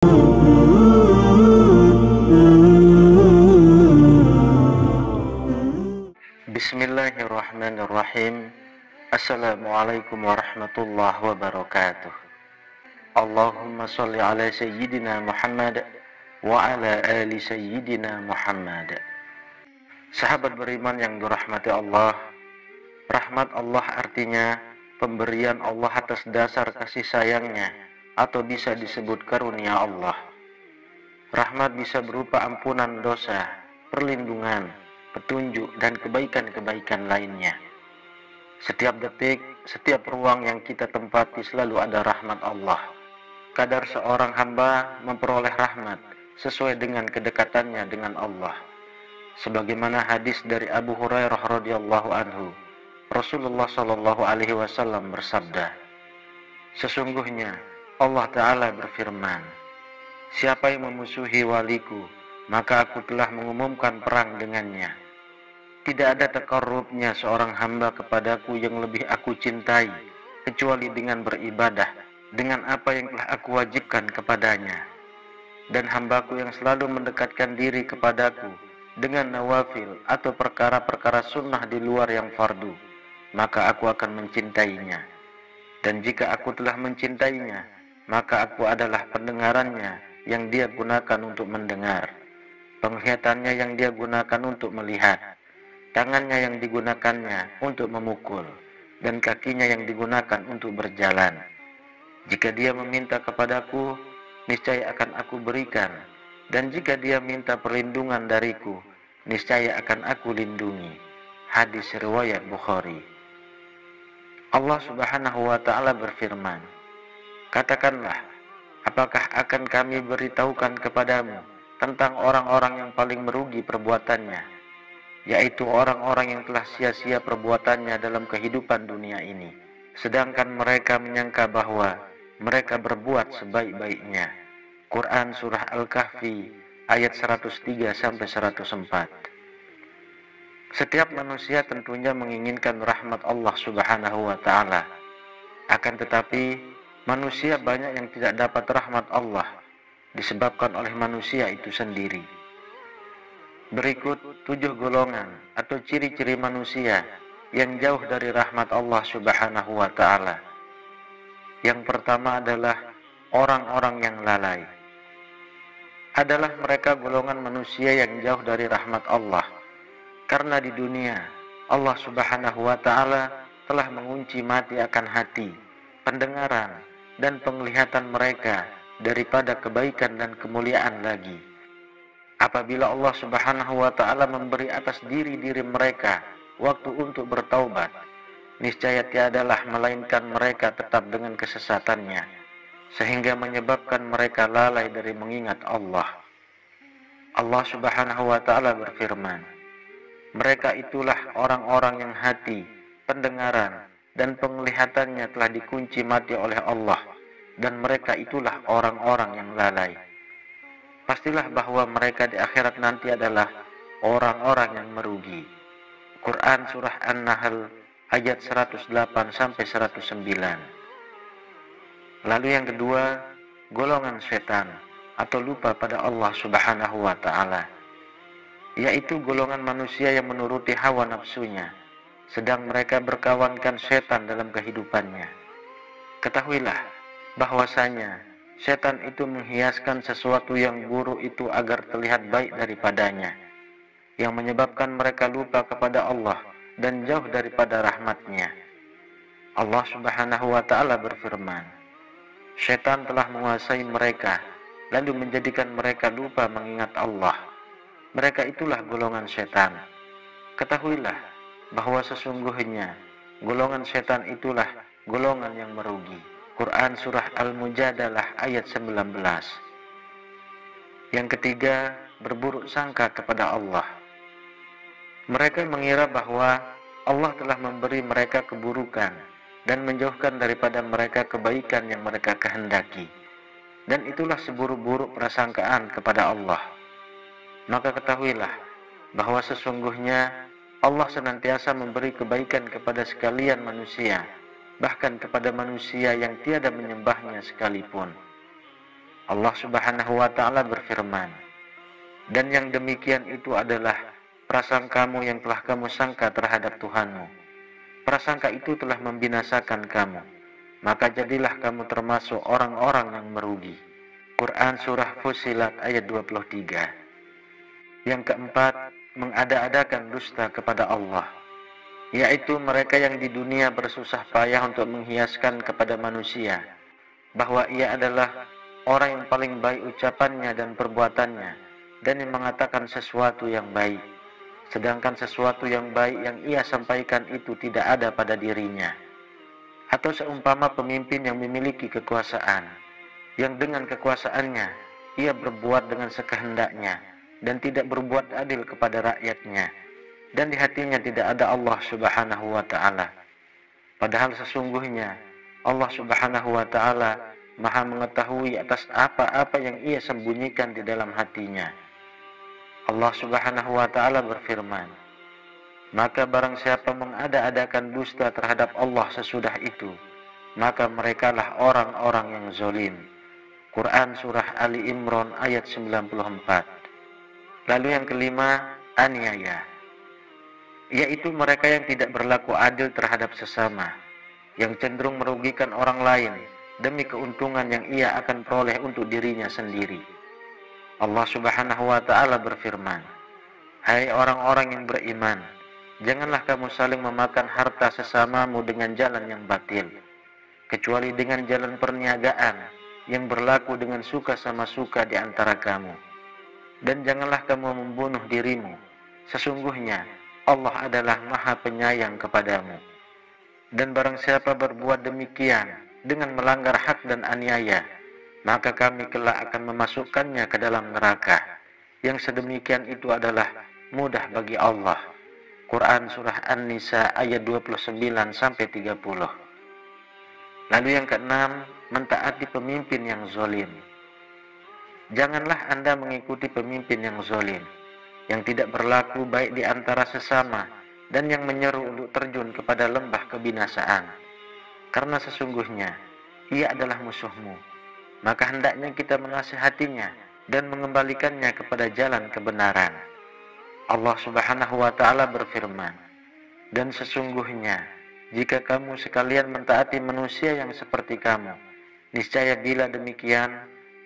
Bismillahirrahmanirrahim. Assalamualaikum warahmatullahi wabarakatuh. Allahumma sholli ala sayyidina Muhammad wa ala ali sayyidina Muhammad. Sahabat beriman yang dirahmati Allah, rahmat Allah artinya pemberian Allah atas dasar kasih sayangnya, atau bisa disebut karunia Allah. Rahmat bisa berupa ampunan dosa, perlindungan, petunjuk, dan kebaikan-kebaikan lainnya. Setiap detik, setiap ruang yang kita tempati selalu ada rahmat Allah. Kadar seorang hamba memperoleh rahmat sesuai dengan kedekatannya dengan Allah. Sebagaimana hadis dari Abu Hurairah radhiyallahu anhu, Rasulullah shallallahu alaihi wasallam bersabda, "Sesungguhnya Allah Ta'ala berfirman, siapa yang memusuhi waliku, maka aku telah mengumumkan perang dengannya. Tidak ada takarrubnya seorang hamba kepadaku yang lebih aku cintai, kecuali dengan beribadah, dengan apa yang telah aku wajibkan kepadanya. Dan hambaku yang selalu mendekatkan diri kepadaku, dengan nawafil atau perkara-perkara sunnah di luar yang fardu, maka aku akan mencintainya. Dan jika aku telah mencintainya, maka aku adalah pendengarannya yang dia gunakan untuk mendengar, penglihatannya yang dia gunakan untuk melihat, tangannya yang digunakannya untuk memukul, dan kakinya yang digunakan untuk berjalan. Jika dia meminta kepadaku, niscaya akan aku berikan, dan jika dia minta perlindungan dariku, niscaya akan aku lindungi." Hadis riwayat Bukhari. Allah Subhanahu wa Ta'ala berfirman, "Katakanlah, apakah akan kami beritahukan kepadamu tentang orang-orang yang paling merugi perbuatannya, yaitu orang-orang yang telah sia-sia perbuatannya dalam kehidupan dunia ini, sedangkan mereka menyangka bahwa mereka berbuat sebaik-baiknya." Quran Surah Al-Kahfi ayat 103-104. Setiap manusia tentunya menginginkan rahmat Allah Subhanahu wa Ta'ala. Akan tetapi manusia banyak yang tidak dapat rahmat Allah disebabkan oleh manusia itu sendiri. Berikut 7 golongan atau ciri-ciri manusia yang jauh dari rahmat Allah Subhanahu wa Ta'ala. Yang pertama adalah orang-orang yang lalai. Adalah mereka golongan manusia yang jauh dari rahmat Allah, karena di dunia Allah Subhanahu wa Ta'ala telah mengunci mati akan hati, pendengaran, dan penglihatan mereka daripada kebaikan dan kemuliaan lagi. Apabila Allah Subhanahu wa Ta'ala memberi atas diri-diri mereka waktu untuk bertaubat, niscaya tiadalah melainkan mereka tetap dengan kesesatannya, sehingga menyebabkan mereka lalai dari mengingat Allah. Allah Subhanahu wa Ta'ala berfirman, "Mereka itulah orang-orang yang hati, pendengaran, dan penglihatannya telah dikunci mati oleh Allah, dan mereka itulah orang-orang yang lalai. Pastilah bahwa mereka di akhirat nanti adalah orang-orang yang merugi." Quran Surah An-Nahl ayat 108-109. Lalu yang kedua, golongan setan atau lupa pada Allah Subhanahu wa Ta'ala, yaitu golongan manusia yang menuruti hawa nafsunya, sedang mereka berkawankan setan dalam kehidupannya. Ketahuilah bahwasanya setan itu menghiaskan sesuatu yang buruk itu agar terlihat baik daripadanya, yang menyebabkan mereka lupa kepada Allah dan jauh daripada rahmatnya. Allah Subhanahu wa Ta'ala berfirman, "Setan telah menguasai mereka, lalu menjadikan mereka lupa mengingat Allah. Mereka itulah golongan setan. Ketahuilah bahwa sesungguhnya golongan setan itulah golongan yang merugi." Quran Surah Al-Mujadalah ayat 19. Yang ketiga, berburuk sangka kepada Allah. Mereka mengira bahwa Allah telah memberi mereka keburukan dan menjauhkan daripada mereka kebaikan yang mereka kehendaki, dan itulah seburuk-buruk prasangkaan kepada Allah. Maka ketahuilah bahwa sesungguhnya Allah senantiasa memberi kebaikan kepada sekalian manusia, bahkan kepada manusia yang tiada menyembahnya sekalipun. Allah Subhanahu wa ta'ala berfirman, dan yang demikian itu adalah prasangkamu yang telah kamu sangka terhadap Tuhanmu. Prasangka itu telah membinasakan kamu, maka jadilah kamu termasuk orang-orang yang merugi. Quran Surah Fussilat ayat 23. Yang keempat, mengada-adakan dusta kepada Allah, yaitu mereka yang di dunia bersusah payah untuk menghiaskan kepada manusia bahwa ia adalah orang yang paling baik ucapannya dan perbuatannya, dan yang mengatakan sesuatu yang baik, sedangkan sesuatu yang baik yang ia sampaikan itu tidak ada pada dirinya. Atau seumpama pemimpin yang memiliki kekuasaan, yang dengan kekuasaannya ia berbuat dengan sekehendaknya dan tidak berbuat adil kepada rakyatnya, dan di hatinya tidak ada Allah Subhanahu wa ta'ala. Padahal sesungguhnya Allah Subhanahu wa ta'ala Maha mengetahui atas apa-apa yang ia sembunyikan di dalam hatinya. Allah Subhanahu wa ta'ala berfirman, maka barang siapa mengada-adakan dusta terhadap Allah sesudah itu, maka merekalah orang-orang yang zalim. Quran Surah Ali Imran ayat 94. Lalu yang kelima, aniaya, yaitu mereka yang tidak berlaku adil terhadap sesama, yang cenderung merugikan orang lain demi keuntungan yang ia akan peroleh untuk dirinya sendiri. Allah Subhanahu wa ta'ala berfirman, hai orang-orang yang beriman, janganlah kamu saling memakan harta sesamamu dengan jalan yang batil, kecuali dengan jalan perniagaan yang berlaku dengan suka sama suka di antara kamu. Dan janganlah kamu membunuh dirimu, sesungguhnya Allah adalah Maha Penyayang kepadamu. Dan barang siapa berbuat demikian dengan melanggar hak dan aniaya, maka kami kelak akan memasukkannya ke dalam neraka. Yang sedemikian itu adalah mudah bagi Allah. Quran Surah An-Nisa ayat 29-30. Lalu yang keenam, mentaati pemimpin yang zalim. Janganlah Anda mengikuti pemimpin yang zalim, yang tidak berlaku baik di antara sesama, dan yang menyeru untuk terjun kepada lembah kebinasaan. Karena sesungguhnya ia adalah musuhmu, maka hendaknya kita menasihatinya dan mengembalikannya kepada jalan kebenaran. Allah Subhanahu wa ta'ala berfirman, dan sesungguhnya jika kamu sekalian mentaati manusia yang seperti kamu, niscaya bila demikian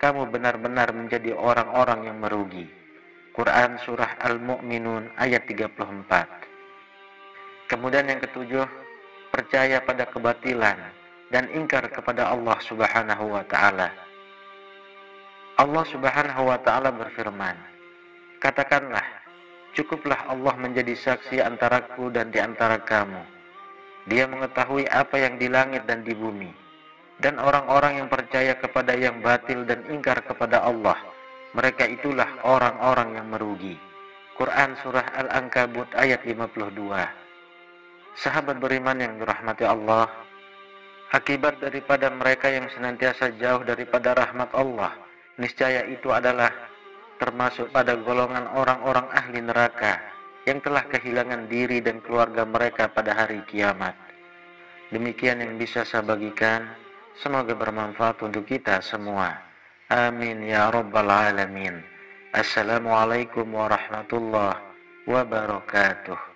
kamu benar-benar menjadi orang-orang yang merugi. Quran Surah Al-Mu'minun ayat 34. Kemudian yang ketujuh, percaya pada kebatilan dan ingkar kepada Allah Subhanahu wa ta'ala. Allah Subhanahu wa ta'ala berfirman, katakanlah, cukuplah Allah menjadi saksi antaraku dan di antara kamu. Dia mengetahui apa yang di langit dan di bumi. Dan orang-orang yang percaya kepada yang batil dan ingkar kepada Allah, mereka itulah orang-orang yang merugi. Quran Surah Al-Ankabut ayat 52. Sahabat beriman yang dirahmati Allah, akibat daripada mereka yang senantiasa jauh daripada rahmat Allah, niscaya itu adalah termasuk pada golongan orang-orang ahli neraka yang telah kehilangan diri dan keluarga mereka pada hari kiamat. Demikian yang bisa saya bagikan, semoga bermanfaat untuk kita semua. Amin ya rabbal alamin. Assalamualaikum warahmatullahi wabarakatuh.